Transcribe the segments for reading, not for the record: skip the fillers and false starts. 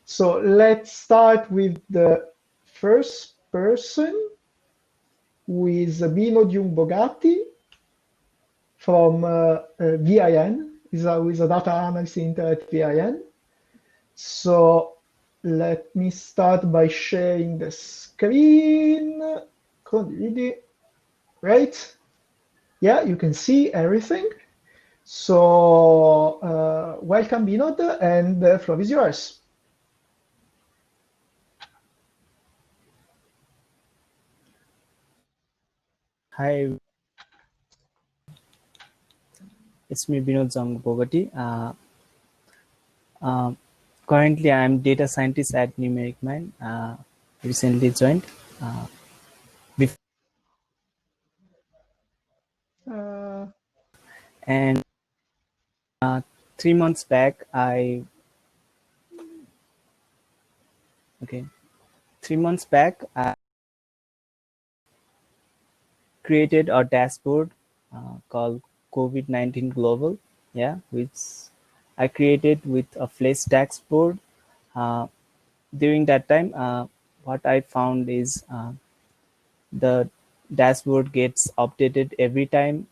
So let's start with the first person, who is Binod Jung Bogati from VIN, who is a data analyst intern at VIN. So let me start by sharing the screen. Condividi. Right? Yeah, you can see everything. So welcome, Binod, and the floor is yours. Hi, it's me, Binod Jung Bogati. Currently, I'm data scientist at Numeric Mind. Recently joined. And 3 months back, I created a dashboard called COVID-19 Global, which I created with a flex dashboard. During that time, what I found is the dashboard gets updated every time,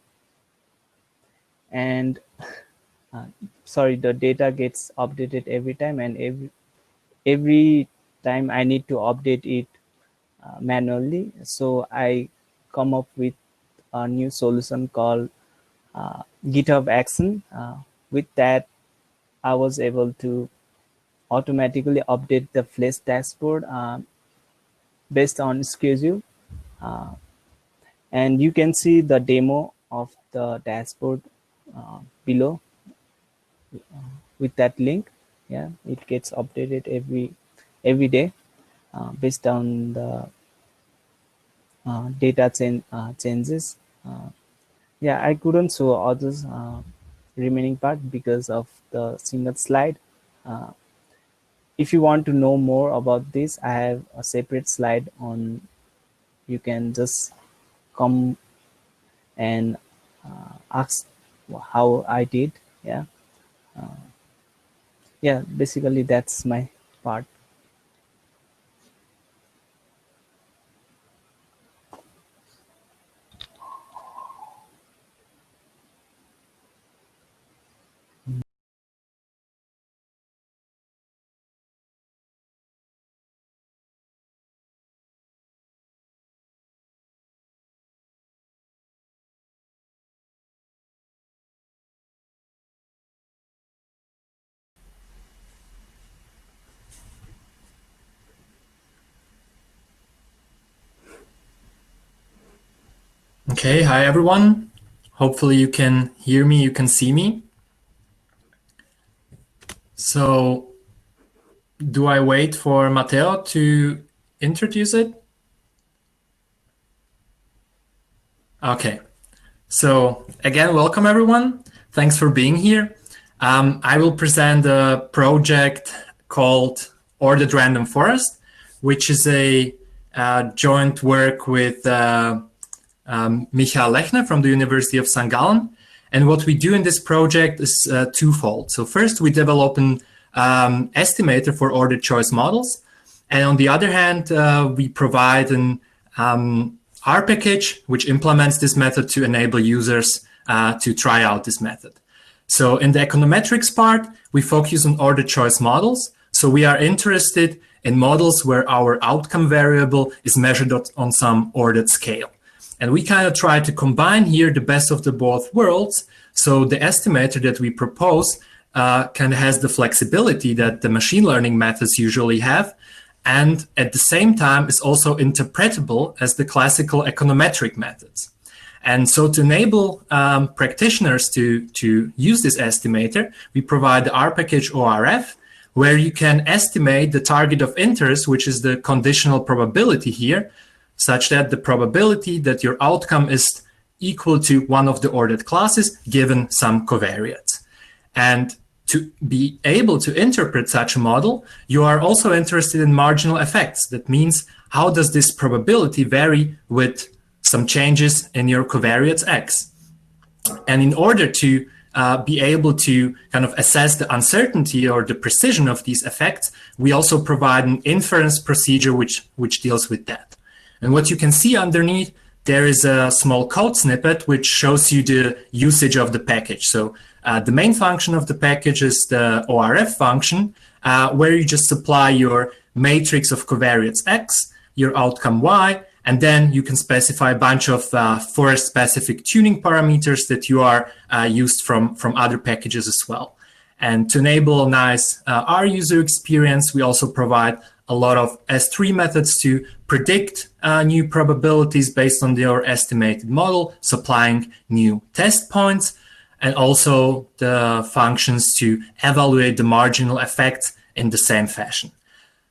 and the data gets updated every time, and every time I need to update it manually. So I come up with a new solution called GitHub Action. With that, I was able to automatically update the flex dashboard based on schedule. And you can see the demo of the dashboard below with that link. It gets updated every day based on the data changes. I couldn't show others remaining part because of the single slide. If you want to know more about this, I have a separate slide on. You can just come and ask how I did. Basically that's my part. Okay, hi everyone. Hopefully you can hear me, you can see me. So, do I wait for Matteo to introduce it? Okay, so again, welcome everyone. Thanks for being here. I will present a project called Ordered Random Forest, which is a joint work with Michael Lechner from the University of St. Gallen. And what we do in this project is twofold. So first, we develop an estimator for ordered choice models. And on the other hand, we provide an R package, which implements this method to enable users to try out this method. So in the econometrics part, we focus on ordered choice models. So we are interested in models where our outcome variable is measured on some ordered scale. And we kind of try to combine here the best of the both worlds. So the estimator that we propose kind of has the flexibility that the machine learning methods usually have, and at the same time is also interpretable as the classical econometric methods. And so to enable practitioners to use this estimator, we provide the R package ORF, where you can estimate the target of interest, which is the conditional probability here, such that the probability that your outcome is equal to one of the ordered classes given some covariates. And to be able to interpret such a model, you are also interested in marginal effects. That means, how does this probability vary with some changes in your covariates X? And in order to be able to kind of assess the uncertainty or the precision of these effects, we also provide an inference procedure which deals with that. And what you can see underneath, there is a small code snippet which shows you the usage of the package. So the main function of the package is the ORF function, where you just supply your matrix of covariates X, your outcome Y, and then you can specify a bunch of forest-specific tuning parameters that you are used from other packages as well. And to enable a nice R user experience, we also provide a lot of S3 methods to predict new probabilities based on your estimated model, supplying new test points, and also the functions to evaluate the marginal effects in the same fashion.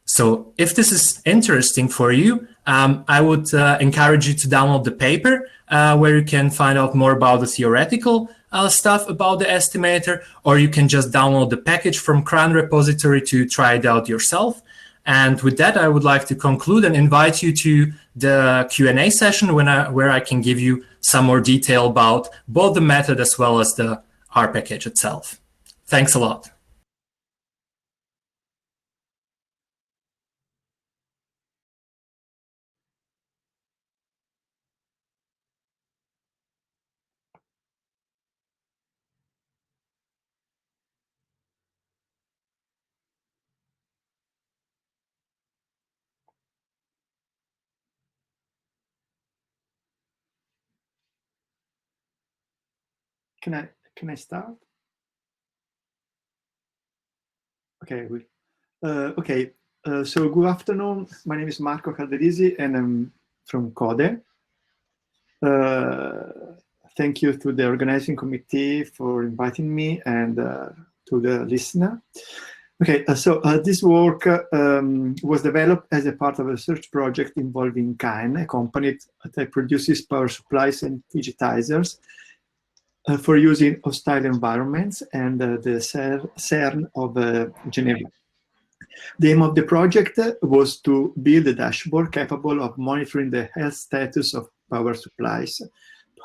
So if this is interesting for you, I would encourage you to download the paper where you can find out more about the theoretical stuff about the estimator, or you can just download the package from CRAN repository to try it out yourself. And with that, I would like to conclude and invite you to the Q&A session where I can give you some more detail about both the method as well as the R package itself. Thanks a lot. Can I start? Okay. So good afternoon. My name is Marco Calderisi, and I'm from CODE. Thank you to the organizing committee for inviting me, and to the listener. Okay, so this work was developed as a part of a research project involving KAIN, a company that produces power supplies and digitizers for use in hostile environments, and the CERN of Geneva. The aim of the project was to build a dashboard capable of monitoring the health status of power supplies,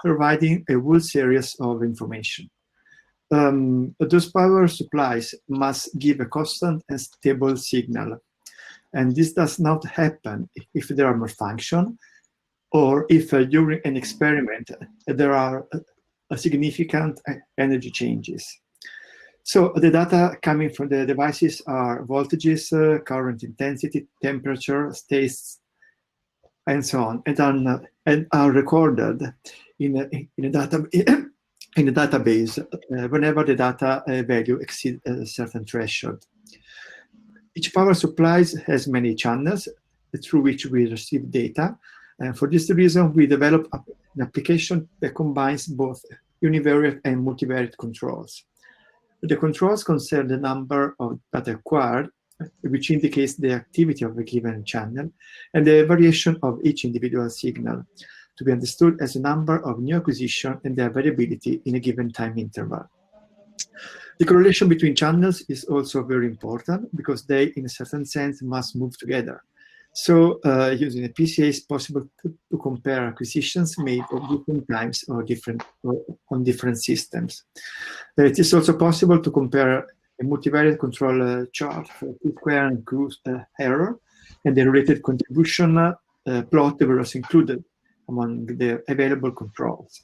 providing a whole series of information. Those power supplies must give a constant and stable signal, and this does not happen if there are malfunction, or if during an experiment there are significant energy changes. So the data coming from the devices are voltages, current intensity, temperature, states, and so on, and are recorded in a database whenever the data value exceeds a certain threshold. Each power supply has many channels through which we receive data, and for this reason we develop an application that combines both univariate and multivariate controls. The controls concern the number of data acquired, which indicates the activity of a given channel, and the variation of each individual signal, to be understood as a number of new acquisition and their variability in a given time interval. The correlation between channels is also very important because they, in a certain sense, must move together. So using a PCA, it's possible to compare acquisitions made at different times or on different systems. It is also possible to compare a multivariate control chart for P-square and Q error, and the related contribution plot was included among the available controls.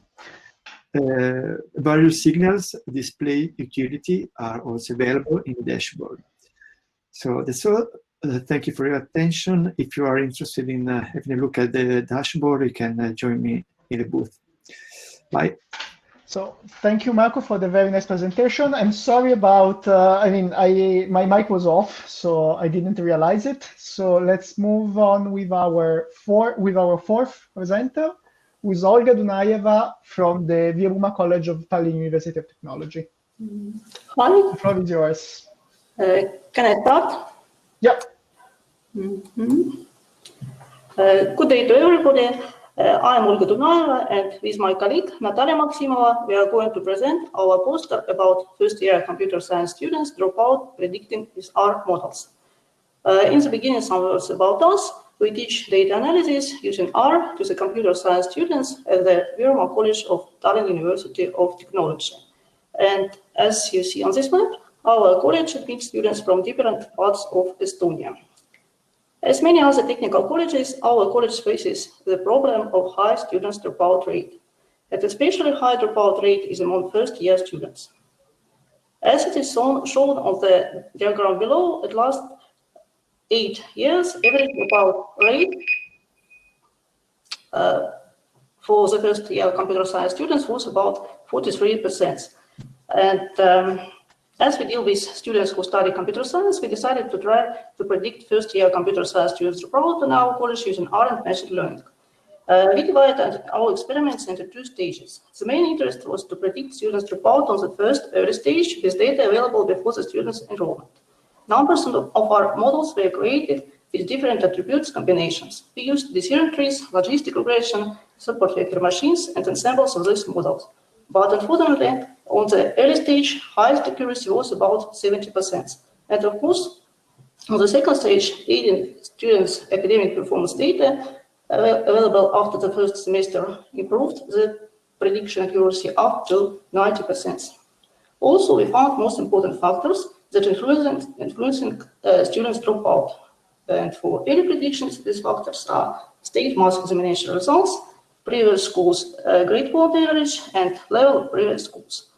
Various signals display utility are also available in the dashboard. So that's all. Thank you for your attention. If you are interested in having a look at the dashboard, you can join me in the booth. Bye. So thank you, Marco, for the very nice presentation. I'm sorry about, my mic was off, so I didn't realize it. So let's move on with our fourth presenter, who is Olga Dunajeva from the Viruma College of Tallinn University of Technology. Hi. The floor is yours. Can I start? Yeah. Good day to everybody. I'm Olga Dunajeva, and with my colleague Natalia Maximova, we are going to present our poster about first-year computer science students dropout predicting with R models. In the beginning, some words about us. We teach data analysis using R to the computer science students at the Viruma College of Tallinn University of Technology. And as you see on this map, our college admits students from different parts of Estonia. As many other technical colleges, our college faces the problem of high students dropout rate. And especially high dropout rate is among first-year students. As it is shown on the diagram below, at last 8 years, average dropout rate for the first-year computer science students was about 43%. And as we deal with students who study computer science, we decided to try to predict first-year computer science students dropout in our college using R and machine learning. We divided our experiments into 2 stages. The main interest was to predict students dropout on the first early stage with data available before the students' enrollment. Numbers of our models were created with different attributes combinations. We used decision trees, logistic regression, support vector machines, and ensembles of these models. But unfortunately, on the early stage, highest accuracy was about 70%. And of course, on the second stage, aiding students' academic performance data available after the first semester improved the prediction accuracy up to 90%. Also, we found most important factors that influencing students' dropout. And for early predictions, these factors are state mass examination results, previous schools' grade point average, and level of previous schools.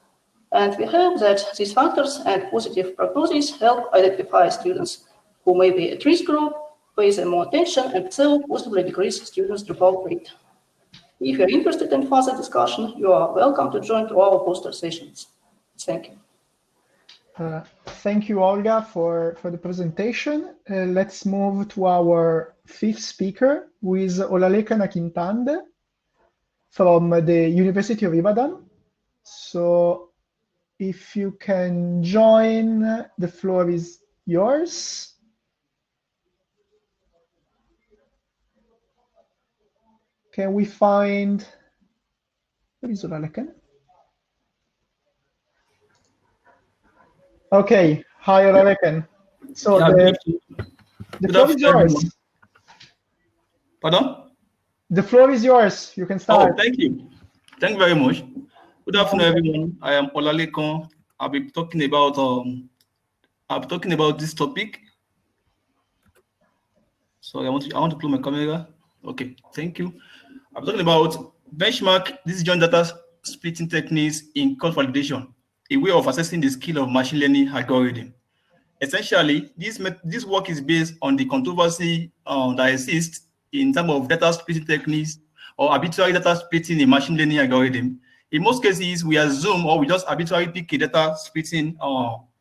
And we hope that these factors and positive prognosis help identify students who may be at risk group, pay them more attention, and so possibly decrease students' dropout rate. If you're interested in further discussion, you are welcome to join to our poster sessions. Thank you. Thank you, Olga, for the presentation. Let's move to our 5th speaker, who is Olalekan Akintande from the University of Ibadan. So if you can join, the floor is yours. Can we find, where is Olalekan? Okay, hi Olalekan. So Yeah, the floor is yours. Everyone. Pardon? The floor is yours. You can start. Oh, thank you. Thank you very much. Good afternoon, everyone. I am Olalekan. I'll be talking about this topic. So I want to close my camera. Okay, thank you. I'm talking about benchmark disjoint data splitting techniques in code validation, a way of assessing the skill of machine learning algorithm. Essentially, this work is based on the controversy that exists in terms of data splitting techniques or arbitrary data splitting in machine learning algorithm. In most cases, we assume or we just arbitrarily pick a data splitting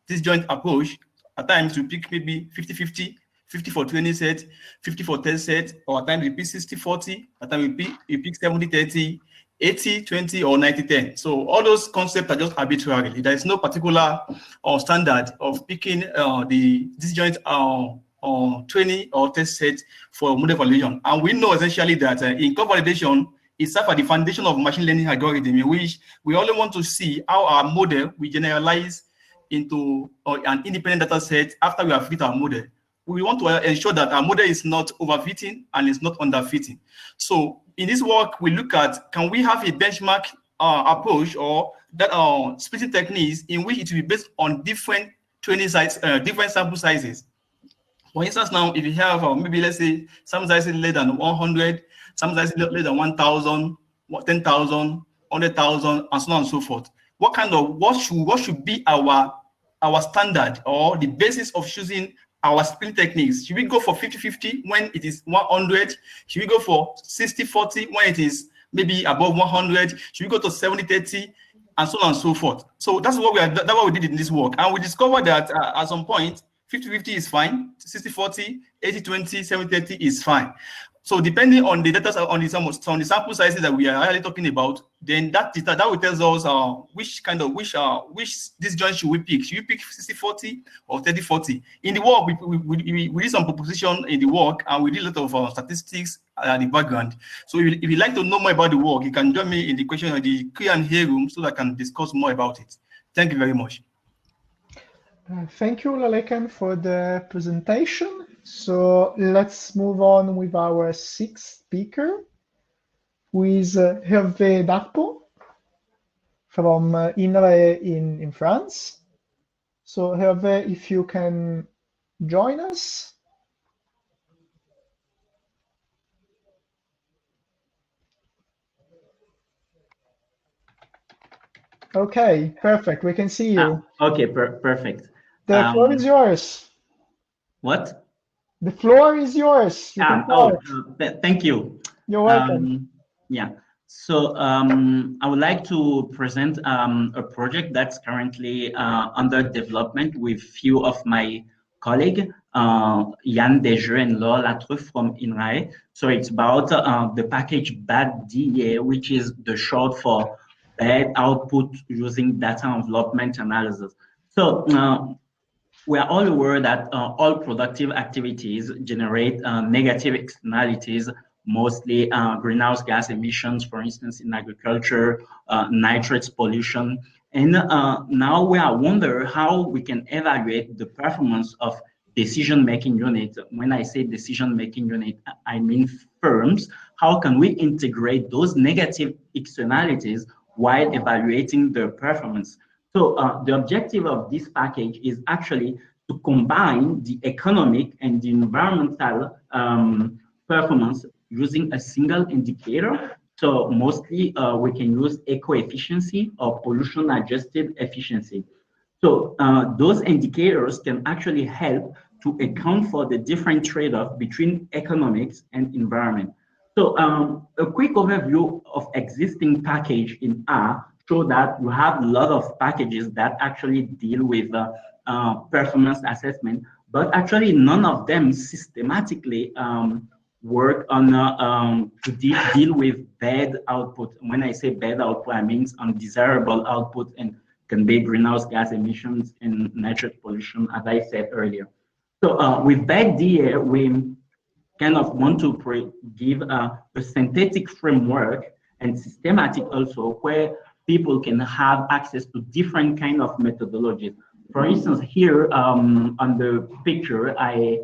disjoint approach. At times, we pick maybe 50-50, 50 for 20 set, 50 for 10 set, or at times we pick 60-40, at times we pick 70-30, 80-20, or 90-10. So all those concepts are just arbitrary. There is no particular standard of picking the disjoint 20 or test set for model validation. And we know essentially that in code validation, it's at the foundation of machine learning algorithm, in which we only want to see how our model we generalize into an independent data set after we have fit our model. We want to ensure that our model is not overfitting and is not underfitting. So in this work, we look at, can we have a benchmark approach or that splitting techniques in which it will be based on different different sample sizes. For instance, now, if you have maybe, let's say, sample sizes less than 100, sample sizes less than 1,000, 10,000, 100,000, and so on and so forth. What should be our standard or the basis of choosing our splitting techniques? Should we go for 50-50 when it is 100? Should we go for 60-40 when it is maybe above 100? Should we go to 70-30 and so on and so forth? So that's what we did in this work, and we discovered that at some point 50-50 is fine, 60-40, 80-20, 70-30 is fine. So depending on the data on the sample sizes that we are really talking about, then that will tell us which disjoint should we pick. Should we pick 60-40 or 30-40? In the work, we did some proposition in the work, and we did a lot of statistics at the background. So if you'd like to know more about the work, you can join me in the question of the Q&A room so that I can discuss more about it. Thank you very much. Thank you, Olalekan, for the presentation. So let's move on with our 6th speaker, who is Hervé Dakpo from INRAE in France. So Hervé, if you can join us. Okay, perfect. We can see you. Okay, perfect. The floor is yours. What? The floor is yours. You can thank you. You're welcome. Yeah. So I would like to present a project that's currently under development with few of my colleagues, Yann Desjeux and Laure Latreuf from INRAE. So it's about the package badDEA, which is the short for bad output using data envelopment analysis. So we are all aware that all productive activities generate negative externalities, mostly greenhouse gas emissions, for instance, in agriculture, nitrates pollution. And now we are wondering how we can evaluate the performance of decision-making unit. When I say decision-making unit, I mean firms. How can we integrate those negative externalities while evaluating their performance? So the objective of this package is actually to combine the economic and the environmental performance using a single indicator. So mostly we can use eco-efficiency or pollution-adjusted efficiency. So those indicators can actually help to account for the different trade-off between economics and environment. So a quick overview of existing package in R show that you have a lot of packages that actually deal with performance assessment, but actually none of them systematically work on to deal with bad output. When I say bad output, I mean undesirable output, and can be greenhouse gas emissions and nitrate pollution, as I said earlier. So with badDEA, we kind of want to give a synthetic framework and systematic also, where people can have access to different kind of methodologies. For instance, here on the picture, I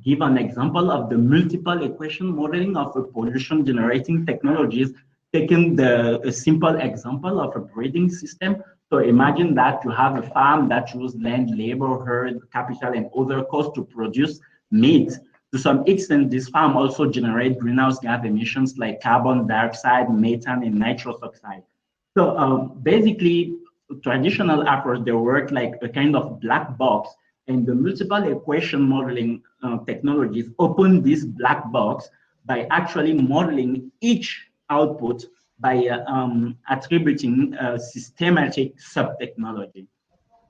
give an example of the multiple equation modeling of a pollution generating technologies, taking a simple example of a breeding system. So imagine that you have a farm that uses land, labor, herd, capital, and other costs to produce meat. To some extent, this farm also generates greenhouse gas emissions like carbon dioxide, methane, and nitrous oxide. So basically, traditional approach, they work like a kind of black box, and the multiple equation modeling technologies open this black box by actually modeling each output by attributing a systematic sub-technology.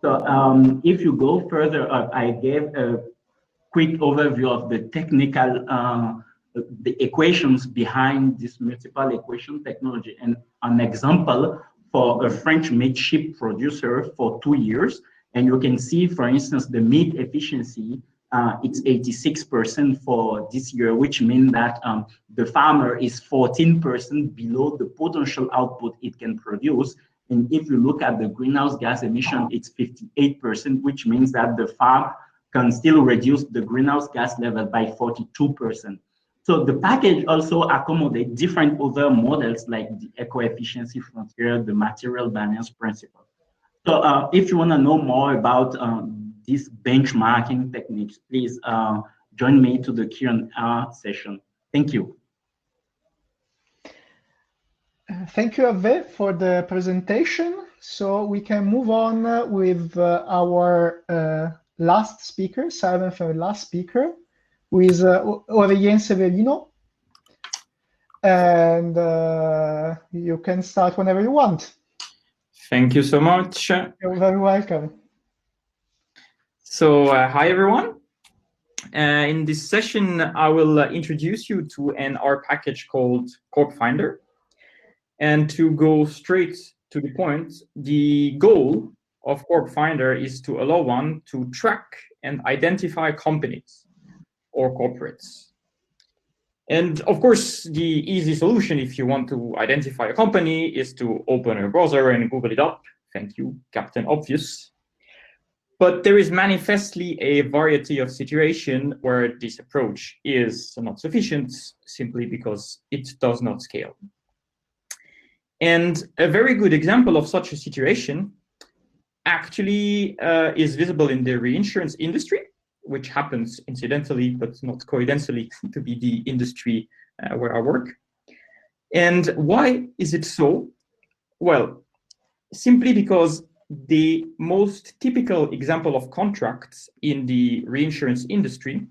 So if you go further up, I gave a quick overview of the technical the equations behind this multiple equation technology, and an example for a French meat sheep producer for 2 years. And you can see, for instance, the meat efficiency, it's 86% for this year, which means that the farmer is 14% below the potential output it can produce. And if you look at the greenhouse gas emission, it's 58%, which means that the farm can still reduce the greenhouse gas level by 42%. So the package also accommodates different other models like the eco-efficiency frontier, the material balance principle. So if you want to know more about these benchmarking techniques, please join me to the Q&A session. Thank you. Thank you, Hervé, for the presentation. So we can move on with our last speaker, seventh and last speaker, who is Aurélien Severino. And you can start whenever you want. Thank you so much. You're very welcome. So hi, everyone. In this session, I will introduce you to an R package called CorpFinder. And to go straight to the point, the goal of CorpFinder is to allow one to track and identify companies or corporates. And of course, the easy solution if you want to identify a company is to open a browser and Google it up. Thank you, Captain Obvious. But there is manifestly a variety of situations where this approach is not sufficient simply because it does not scale. And a very good example of such a situation actually is visible in the reinsurance industry, which happens incidentally, but not coincidentally, to be the industry where I work. And why is it so? Well, simply because the most typical example of contracts in the reinsurance industry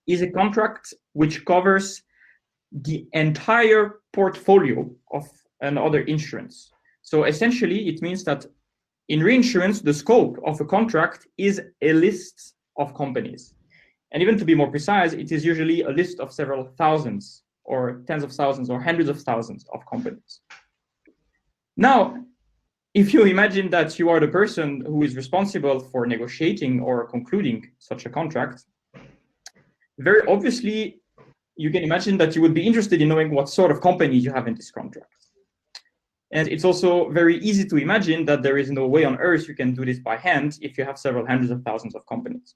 is a contract which covers the entire portfolio of another insurance. So essentially, it means that in reinsurance, the scope of a contract is a list of companies. And even to be more precise, it is usually a list of several thousands or tens of thousands or hundreds of thousands of companies. Now, if you imagine that you are the person who is responsible for negotiating or concluding such a contract, very obviously, you can imagine that you would be interested in knowing what sort of companies you have in this contract. And it's also very easy to imagine that there is no way on earth you can do this by hand if you have several hundreds of thousands of companies.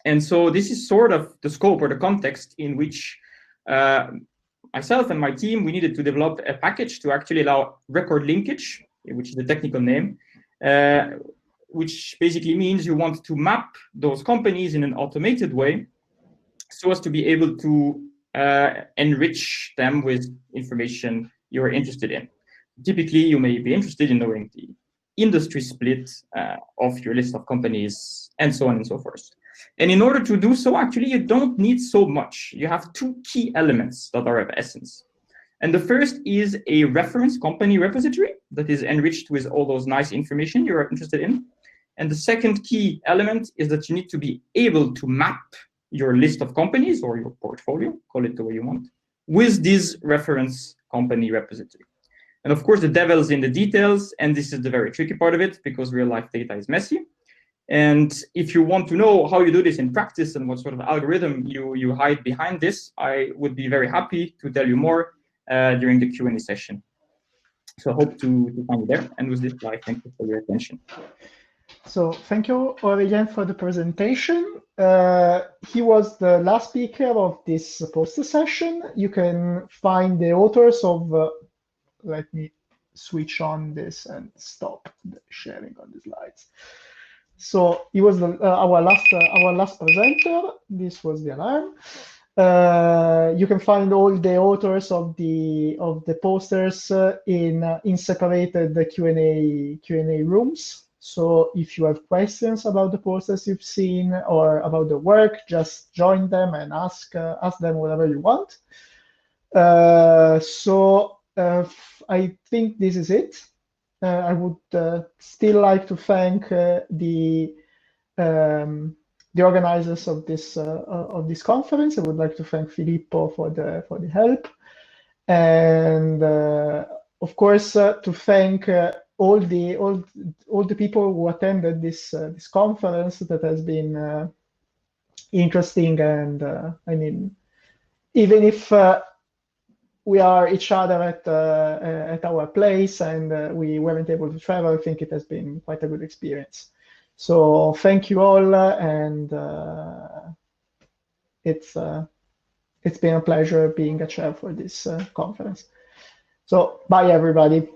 And so this is sort of the scope or the context in which myself and my team, we needed to develop a package to actually allow record linkage, which is the technical name, which basically means you want to map those companies in an automated way so as to be able to enrich them with information you're interested in. Typically, you may be interested in knowing the industry split of your list of companies and so on and so forth. And in order to do so, actually, you don't need so much. You have two key elements that are of essence. And the first is a reference company repository that is enriched with all those nice information you're interested in. And the second key element is that you need to be able to map your list of companies or your portfolio, call it the way you want, with this reference company repository. And of course, the devil's in the details, and this is the very tricky part of it because real-life data is messy. And if you want to know how you do this in practice and what sort of algorithm you hide behind this, I would be very happy to tell you more during the Q&A session. So I hope to find you there. And with this, I thank you for your attention. So thank you, Aurélien, for the presentation. He was the last speaker of this poster session. You can find the authors of, let me switch on this and stop the sharing on the slides. So he was our last presenter. This was the alarm. You can find all the authors of the posters in separated Q&A rooms. So if you have questions about the posters you've seen or about the work, just join them and ask them whatever you want. I think this is it. I would still like to thank the organizers of this conference. I would like to thank Filippo for the help, and of course to thank all the people who attended this conference. That has been interesting, and I mean, even if we are each other at our place and we weren't able to travel, I think it has been quite a good experience. So thank you all, and it's been a pleasure being a chair for this conference. So bye everybody.